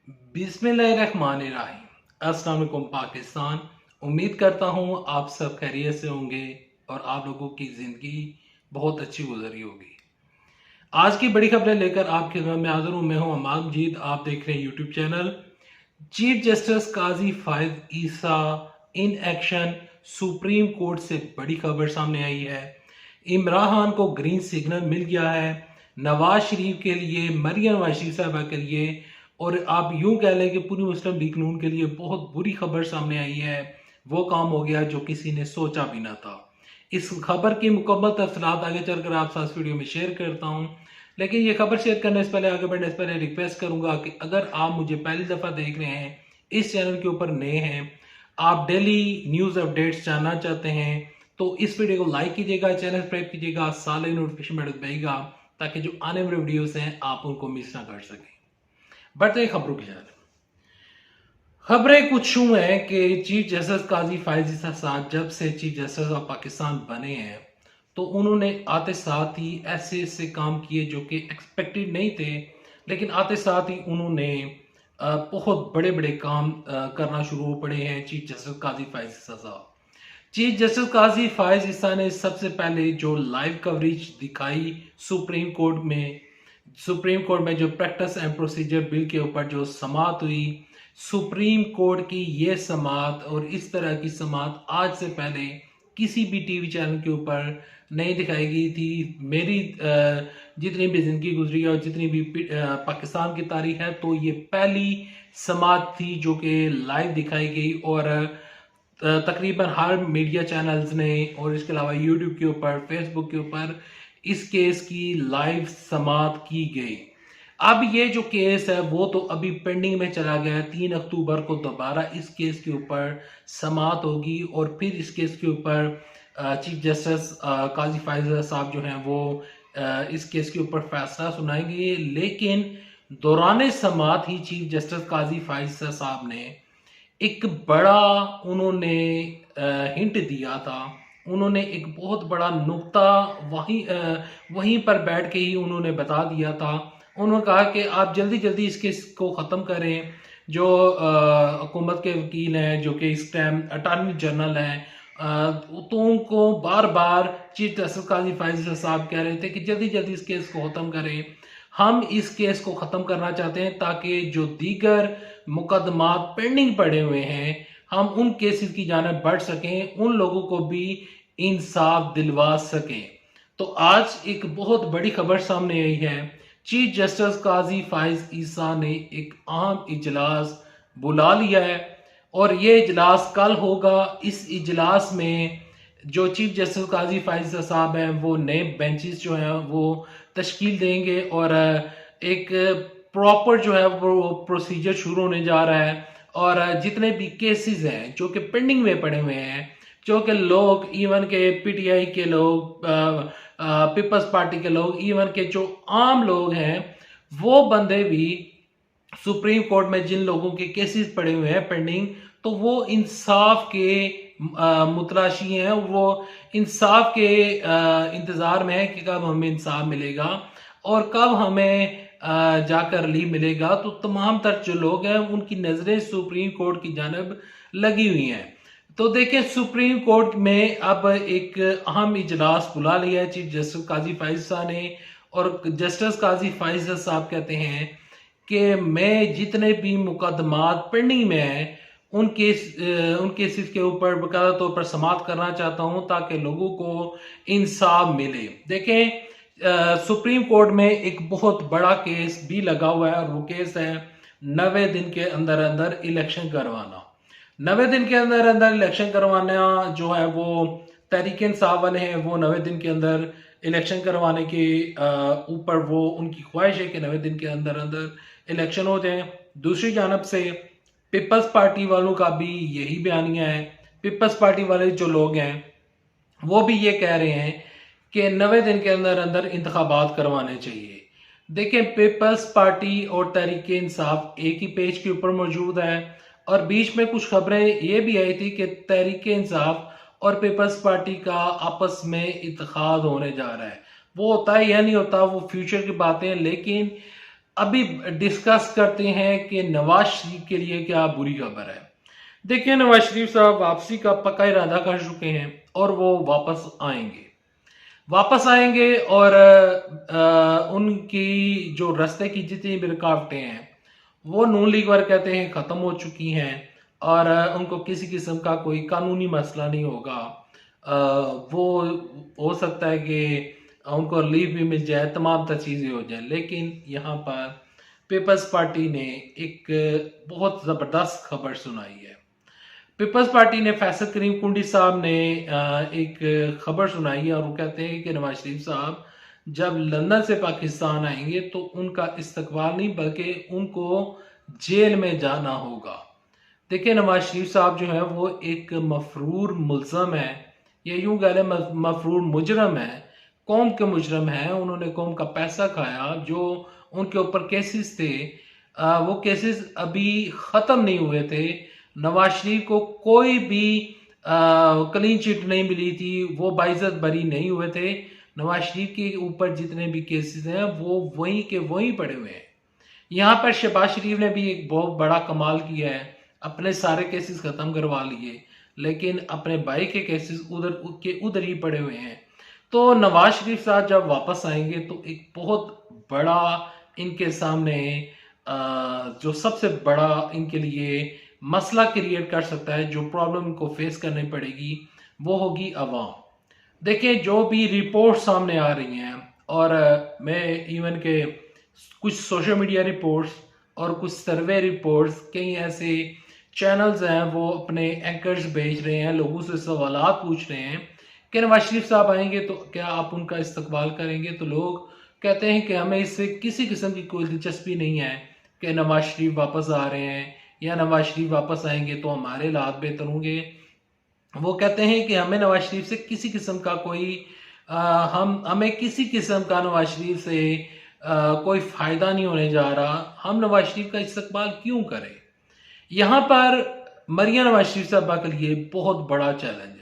बिस्मिल्लाहिर्रहमानिर्रहीम। अस्सलाम वालेकुम पाकिस्तान। उम्मीद करता हूँ आप सब खैरियत से होंगे और आप लोगों की ज़िंदगी बहुत अच्छी गुजरी होगी। आज की बड़ी खबरें लेकर आपकी खिदमत में हाजिर हूँ। मैं हूँ अमान मजीद। आप देख रहे हैं YouTube channel. Chief justice Qazi Faez Isa in action. Supreme court से बड़ी खबर सामने आई है। इमरान खान को ग्रीन सिग्नल मिल गया है नवाज शरीफ के लिए, मरियम नवाज साहबा के लिए, और आप यूं कह लें कि पूरी मुस्लिम लीग नून के लिए बहुत बुरी खबर सामने आई है। वो काम हो गया जो किसी ने सोचा भी ना था। इस खबर की मुकम्मल तफसीलात आगे चलकर आप साथ वीडियो में शेयर करता हूं। लेकिन ये खबर शेयर करने से पहले, आगे बढ़ने से पहले रिक्वेस्ट करूंगा कि अगर आप मुझे पहली दफा देख रहे हैं, इस चैनल के ऊपर नए हैं, आप डेली न्यूज अपडेट्स जानना चाहते हैं, तो इस वीडियो को लाइक कीजिएगा, चैनल सब्सक्राइब कीजिएगा, साथ ही नोटिफिकेशन बेल दबाइएगा ताकि जो आने वाले वीडियोस हैं आप उनको मिस ना कर सकें। बढ़ते हैं खबरों की जाने। खबरें कुछ यूं हैं कि चीफ जस्टिस काजी फायज ईसा साहब जब से चीफ जस्टिस ऑफ पाकिस्तान बने हैं तो उन्होंने आते साथ ही ऐसे ऐसे काम किए जो कि एक्सपेक्टेड नहीं थे, लेकिन आते साथ ही उन्होंने बहुत बड़े बड़े काम करना शुरू हो पड़े हैं चीफ जस्टिस काजी फायज ईसा साहब। चीफ जस्टिस काजी फायज ईसा ने सबसे पहले जो लाइव कवरेज दिखाई सुप्रीम कोर्ट में जो प्रैक्टिस एंड प्रोसीजर बिल के ऊपर जो समाअत हुई, सुप्रीम कोर्ट की ये समाअत और इस तरह की समाअत आज से पहले किसी भी टीवी चैनल के ऊपर नहीं दिखाई गई थी। मेरी जितनी भी जिंदगी गुजरी है और जितनी भी पाकिस्तान की तारीख है, तो ये पहली समाअत थी जो कि लाइव दिखाई गई और तकरीबन हर मीडिया चैनल्स ने और इसके अलावा यूट्यूब के ऊपर, फेसबुक के ऊपर इस केस की लाइव समाअत की गई। अब ये जो केस है वो तो अभी पेंडिंग में चला गया है। 3 अक्टूबर को दोबारा इस केस के ऊपर समाअत होगी और फिर इस केस के ऊपर चीफ जस्टिस काजी फायज साहब जो हैं वो इस केस के ऊपर फैसला सुनाएंगे। लेकिन दौरान समाअत ही चीफ जस्टिस काजी फायज साहब ने एक बड़ा उन्होंने हिंट दिया था। उन्होंने एक बहुत बड़ा नुक्ता वहीं पर बैठ के ही उन्होंने बता दिया था। उन्होंने कहा कि आप जल्दी जल्दी इस केस को ख़त्म करें। जो हुकूमत के वकील हैं, जो कि इस टाइम अटॉर्नी जनरल हैं, तो उनको बार बार चीफ जस्टिस काजी फायज साहब कह रहे थे कि जल्दी जल्दी इस केस को ख़त्म करें। हम इस केस को ख़त्म करना चाहते हैं ताकि जो दीगर मुकदमात पेंडिंग पड़े हुए हैं हम उन केसेस की जानिब बढ़ सकें, उन लोगों को भी इंसाफ दिलवा सकें। तो आज एक बहुत बड़ी खबर सामने आई है। चीफ जस्टिस काजी फायज ईसा ने एक अहम इजलास बुला लिया है और ये इजलास कल होगा। इस इजलास में जो चीफ जस्टिस काजी फायज साहब हैं वो नए बेंचेस जो हैं वो तश्कील देंगे और एक प्रॉपर जो है वो प्रोसीजर शुरू होने जा रहा है। और जितने भी केसेस हैं जो कि पेंडिंग में पड़े हुए हैं, जो कि लोग, इवन के पीटीआई के लोग, पीपल्स पार्टी के लोग, इवन के जो आम लोग हैं, वो बंदे भी सुप्रीम कोर्ट में जिन लोगों के केसेस पड़े हुए हैं पेंडिंग, तो वो इंसाफ के मुतलाशी हैं। वो इंसाफ के इंतजार में है कि कब हमें इंसाफ मिलेगा और कब हमें जाकर रिलीफ मिलेगा। तो तमाम तर जो लोग हैं उनकी नजरें सुप्रीम कोर्ट की जानब लगी हुई हैं। तो देखें, सुप्रीम कोर्ट में अब एक अहम इजलास बुला लिया है चीफ जस्टिस काजी फायज साहब ने। और जस्टिस काजी फायज साहब कहते हैं कि मैं जितने भी मुकदमात पेंडिंग में हैं उन केसेस के ऊपर बकायदा तौर पर समाअत करना चाहता हूं ताकि लोगों को इंसाफ मिले। देखें, सुप्रीम कोर्ट में एक बहुत बड़ा केस भी लगा हुआ है और वो केस है 90 दिन के अंदर अंदर इलेक्शन करवाना। 90 दिन के अंदर अंदर इलेक्शन करवाना जो है वो तहरीक इंसाफ वाले हैं, वो 90 दिन के अंदर इलेक्शन करवाने के ऊपर वो उनकी ख्वाहिश है कि 90 दिन के अंदर अंदर इलेक्शन हो जाए। दूसरी जानब से पीपल्स पार्टी वालों का भी यही बयानिया है। पीपल्स पार्टी वाले जो लोग हैं वो भी ये कह रहे हैं कि 90 दिन के अंदर अंदर इंतखाबात करवाने चाहिए। देखें, पीपल्स पार्टी और तहरीक इंसाफ एक ही पेज के ऊपर मौजूद है और बीच में कुछ खबरें ये भी आई थी कि तहरीक इंसाफ और पीपल्स पार्टी का आपस में इत्तेहाद होने जा रहा है। वो होता है या नहीं होता, वो फ्यूचर की बातें हैं। लेकिन अभी डिस्कस करते हैं कि नवाज शरीफ के लिए क्या बुरी खबर है। देखिए, नवाज शरीफ साहब वापसी का पक्का इरादा कर चुके हैं और वो वापस आएंगे और उनकी जो रास्ते की जितनी भी रुकावटें हैं वो नून लीग वाले कहते हैं ख़त्म हो चुकी हैं और उनको किसी किस्म का कोई कानूनी मसला नहीं होगा। वो हो सकता है कि उनको रिलीफ भी मिल जाए, तमाम तर चीज़ें हो जाए। लेकिन यहाँ पर पीपल्स पार्टी ने एक बहुत ज़बरदस्त खबर सुनाई है। पीपल्स पार्टी ने फैसल करीम कुंडी साहब ने एक खबर सुनाई है और वो कहते हैं कि नवाज शरीफ साहब जब लंदन से पाकिस्तान आएंगे तो उनका इस्तकबाल नहीं बल्कि उनको जेल में जाना होगा। देखिए, नवाज शरीफ साहब जो है वो एक मफरूर मुल्ज़म है, या यूं कह लें मफरूर मुजरम है, कौम के मुजरम है। उन्होंने कौम का पैसा खाया। जो उनके ऊपर केसेस थे वो केसेस अभी ख़त्म नहीं हुए थे। नवाज शरीफ को कोई भी क्लीन चिट नहीं मिली थी, वो बाइज्जत बरी नहीं हुए थे। नवाज शरीफ के ऊपर जितने भी केसेस हैं वो वहीं के वहीं पड़े हुए हैं। यहाँ पर शहबाज शरीफ ने भी एक बहुत बड़ा कमाल किया है, अपने सारे केसेस खत्म करवा लिए लेकिन अपने भाई के केसेस उधर ही पड़े हुए हैं। तो नवाज शरीफ साहब जब वापस आएंगे तो एक बहुत बड़ा इनके सामने जो सबसे बड़ा इनके लिए मसला क्रिएट कर सकता है, जो प्रॉब्लम इनको फेस करनी पड़ेगी वो होगी अवाम। देखिए, जो भी रिपोर्ट सामने आ रही हैं और मैं इवन के कुछ सोशल मीडिया रिपोर्ट्स और कुछ सर्वे रिपोर्ट्स, कई ऐसे चैनल्स हैं वो अपने एंकर्स भेज रहे हैं, लोगों से सवालात पूछ रहे हैं कि नवाज शरीफ साहब आएंगे तो क्या आप उनका इस्तकबाल करेंगे। तो लोग कहते हैं कि हमें इससे किसी किस्म की कोई दिलचस्पी नहीं है कि नवाज शरीफ वापस आ रहे हैं या नवाज शरीफ वापस आएंगे तो हमारे हालात बेहतर होंगे। वो कहते हैं कि हमें नवाज शरीफ से किसी किस्म का कोई हमें किसी किस्म का नवाज शरीफ से कोई फायदा नहीं होने जा रहा, हम नवाज शरीफ का इस्तकबाल क्यों करें। यहाँ पर मरियम नवाज शरीफ साहबा के लिए बहुत बड़ा चैलेंज है।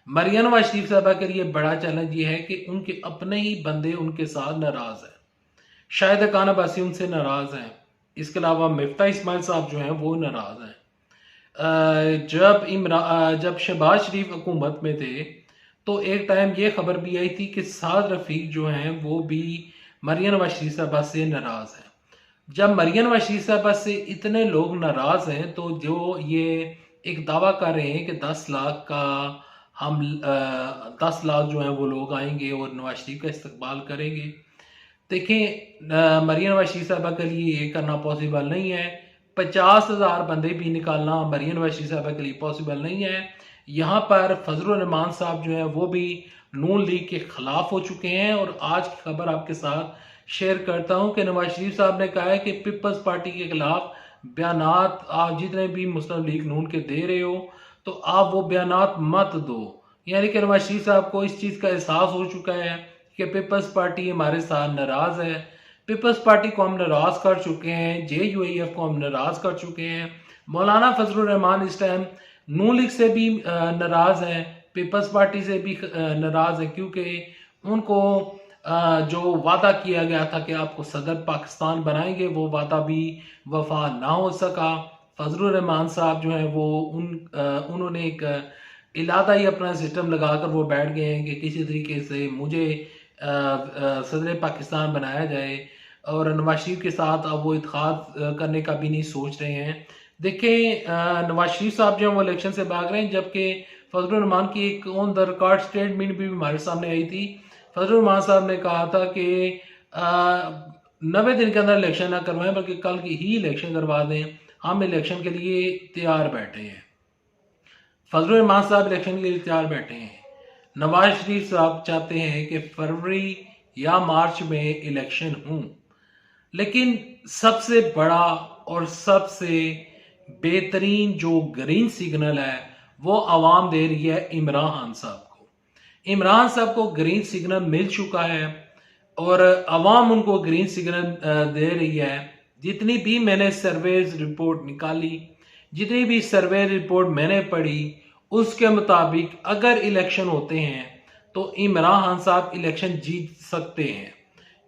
मरियम नवाज शरीफ साहबा के लिए बड़ा चैलेंज ये है कि उनके अपने ही बंदे उनके साथ नाराज हैं। शाहिद खान अब्बासी उनसे नाराज हैं, इसके अलावा मिफ्ता इस्माइल साहब जो हैं वो नाराज हैं। जब शहबाज शरीफ हुकूमत में थे तो एक टाइम ये खबर भी आई थी कि साद रफीक जो हैं वो भी मरियम नवाज शरीफ साहबा से नाराज हैं। जब मरियम नवाज शरीफ साहबा से इतने लोग नाराज हैं तो जो ये एक दावा कर रहे हैं कि 10 लाख का हम 10 लाख जो हैं वो लोग आएंगे और नवाज शरीफ का इस्तकबाल करेंगे। देखें, मरियम नवाज शरीफ साहबा के लिए ये करना पॉसिबल नहीं है। 50,000 बंदे भी निकालना मरियम नवाज शरीफ साहबा के लिए पॉसिबल नहीं है। यहाँ पर फजलुर रहमान साहब जो हैं वो भी नून लीग के खिलाफ हो चुके हैं और आज की खबर आपके साथ शेयर करता हूं कि नवाज शरीफ साहब ने कहा है कि पीपल्स पार्टी के खिलाफ बयानात आप जितने भी मुस्लिम लीग नून के दे रहे हो तो आप वो बयानात मत दो। यानी कि नवाज शरीफ साहब को इस चीज़ का एहसास हो चुका है कि पीपल्स पार्टी हमारे साथ नाराज है। पीपल्स पार्टी को हम नाराज कर चुके हैं, JUIF को हम नाराज कर चुके हैं। मौलाना फजलुर रहमान इस टाइम नून लीग से भी नाराज हैं, पीपल्स पार्टी से भी नाराज है, क्योंकि उनको जो वादा किया गया था कि आपको सदर पाकिस्तान बनाएंगे वो वादा भी वफा ना हो सका। फजलुर रहमान साहब जो हैं वो उन्होंने एक इलादा ही अपना सिस्टम लगाकर वो बैठ गए हैं कि किसी तरीके से मुझे सदर पाकिस्तान बनाया जाए और नवाज शरीफ के साथ अब वो इत्तेहाद करने का भी नहीं सोच रहे हैं। देखें, नवाज शरीफ साहब जो हैं वो इलेक्शन से भाग रहे हैं, जबकि फजलुर रहमान की एक ऑन द रिकॉर्ड स्टेटमेंट भी हमारे सामने आई थी। फजलुर रहमान साहब ने कहा था कि 90 दिन के अंदर इलेक्शन ना करवाएं बल्कि कल की ही इलेक्शन करवा दें, हम इलेक्शन के लिए तैयार बैठे हैं। फजलुर रहमान साहब इलेक्शन के लिए तैयार बैठे हैं। नवाज शरीफ साहब चाहते हैं कि फरवरी या मार्च में इलेक्शन हो, लेकिन सबसे बड़ा और सबसे बेहतरीन जो ग्रीन सिग्नल है वो आवाम दे रही है इमरान खान साहब को। इमरान साहब को ग्रीन सिग्नल मिल चुका है और आवाम उनको ग्रीन सिग्नल दे रही है। जितनी भी मैंने सर्वेज रिपोर्ट निकाली, जितनी भी सर्वे रिपोर्ट मैंने पढ़ी, उसके मुताबिक अगर इलेक्शन होते हैं तो इमरान खान साहब इलेक्शन जीत सकते हैं,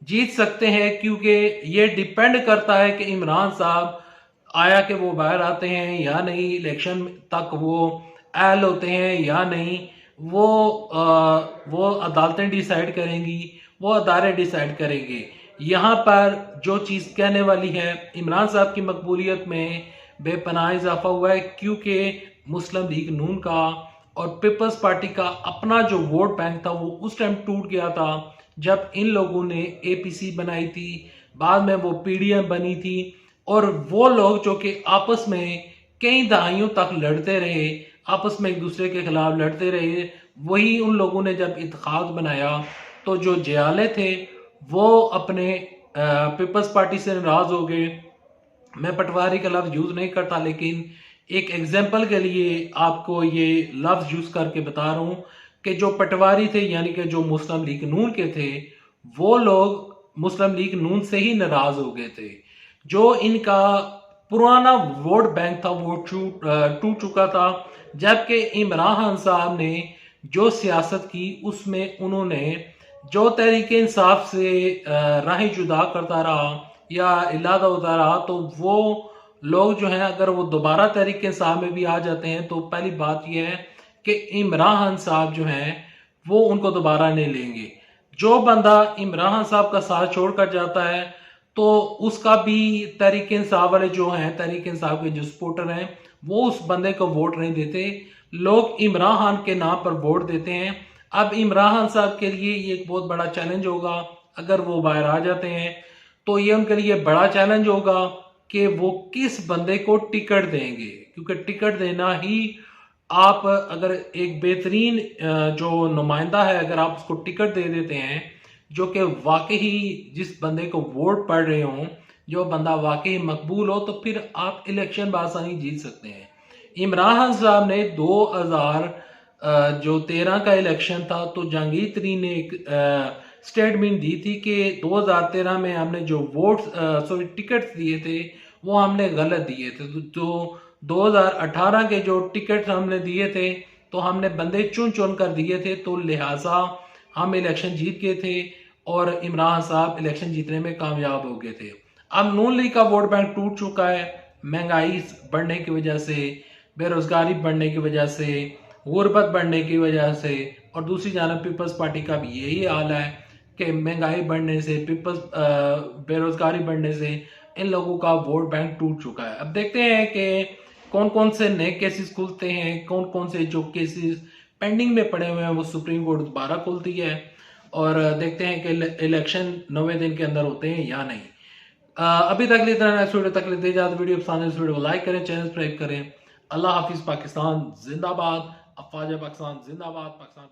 जीत सकते हैं, क्योंकि ये डिपेंड करता है कि इमरान साहब आया कि वो बाहर आते हैं या नहीं, इलेक्शन तक वो अहल होते हैं या नहीं, वो अदालतें डिसाइड करेंगी, वो अदारे डिसाइड करेंगे। यहाँ पर जो चीज़ कहने वाली है, इमरान साहब की मकबूलियत में बेपनाह इजाफा हुआ है, क्योंकि मुस्लिम लीग नून का और पीपल्स पार्टी का अपना जो वोट बैंक था वो उस टाइम टूट गया था जब इन लोगों ने एपीसी बनाई थी, बाद में वो पीडीएम बनी थी। और वो लोग जो कि आपस में कई दहाइयों तक लड़ते रहे, आपस में एक दूसरे के खिलाफ लड़ते रहे, वही उन लोगों ने जब इत्तेहाद बनाया तो जो जयाले थे वो अपने पीपल्स पार्टी से नाराज हो गए। मैं पटवारी का लफ्ज यूज नहीं करता, लेकिन एक एग्जाम्पल के लिए आपको ये लफ्ज यूज करके बता रहा हूं कि जो पटवारी थे यानी कि जो मुस्लिम लीग नून के थे, वो लोग मुस्लिम लीग नून से ही नाराज हो गए थे। जो इनका पुराना वोट बैंक था वो टूट चुका था, जबकि इमरान खान साहब ने जो सियासत की उसमें उन्होंने जो तहरीके इंसाफ से राहें जुदा करता रहा या इलादा होता रहा, तो वो लोग जो हैं अगर वो दोबारा तहरीके इंसाफ में भी आ जाते हैं तो पहली बात यह है कि इमरान खान साहब जो हैं वो उनको दोबारा नहीं लेंगे। जो बंदा इमरान खान साहब का साथ छोड़कर जाता है तो उसका भी तहरीक इंसाफ वाले जो हैं, तहरीक इंसाफ के जो सपोर्टर हैं, वो उस बंदे को वोट नहीं देते। लोग इमरान खान के नाम पर वोट देते हैं। अब इमरान खान साहब के लिए ये एक बहुत बड़ा चैलेंज होगा, अगर वो बाहर आ जाते हैं तो ये उनके लिए बड़ा चैलेंज होगा कि वो किस बंदे को टिकट देंगे, क्योंकि टिकट देना ही, आप अगर एक बेहतरीन जो नुमाइंदा है अगर आप उसको टिकट दे देते हैं जो कि वाकई जिस बंदे को वोट पड़ रहे हों, जो बंदा वाकई मकबूल हो, तो फिर आप इलेक्शन बासानी जीत सकते हैं। इमरान खान साहब ने 2013 का इलेक्शन था तो जहांगीर तरीन ने एक स्टेटमेंट दी थी कि 2013 में हमने जो वोट सॉरी टिकट दिए थे वो हमने गलत दिए थे। तो 2018 के जो टिकट हमने दिए थे तो हमने बंदे चुन चुन कर दिए थे, तो लिहाजा हम इलेक्शन जीत गए थे और इमरान साहब इलेक्शन जीतने में कामयाब हो गए थे। अब नून लीग का वोट बैंक टूट चुका है, महंगाई बढ़ने की वजह से, बेरोजगारी बढ़ने की वजह से, गुर्बत बढ़ने की वजह से, और दूसरी जानब पीपल्स पार्टी का भी यही हाल है कि महंगाई बढ़ने से, बेरोजगारी बढ़ने से इन लोगों का वोट बैंक टूट चुका है। अब देखते हैं कि कौन कौन से नए केसेस खुलते हैं, कौन कौन से जो केसेस पेंडिंग में पड़े हुए हैं वो सुप्रीम कोर्ट दोबारा खुलती है, और देखते हैं कि इलेक्शन 90 दिन के अंदर होते हैं या नहीं। अभी तक लिए इतना, नेक्स्ट वीडियो तक लेते जाते, वीडियो पसंद है इस वीडियो को लाइक करें, चैनल सब्सक्राइब करें। अल्लाह हाफिज। पाकिस्तान जिंदाबाद। अफवाज पाकिस्तान जिंदाबाद। पाकिस्तान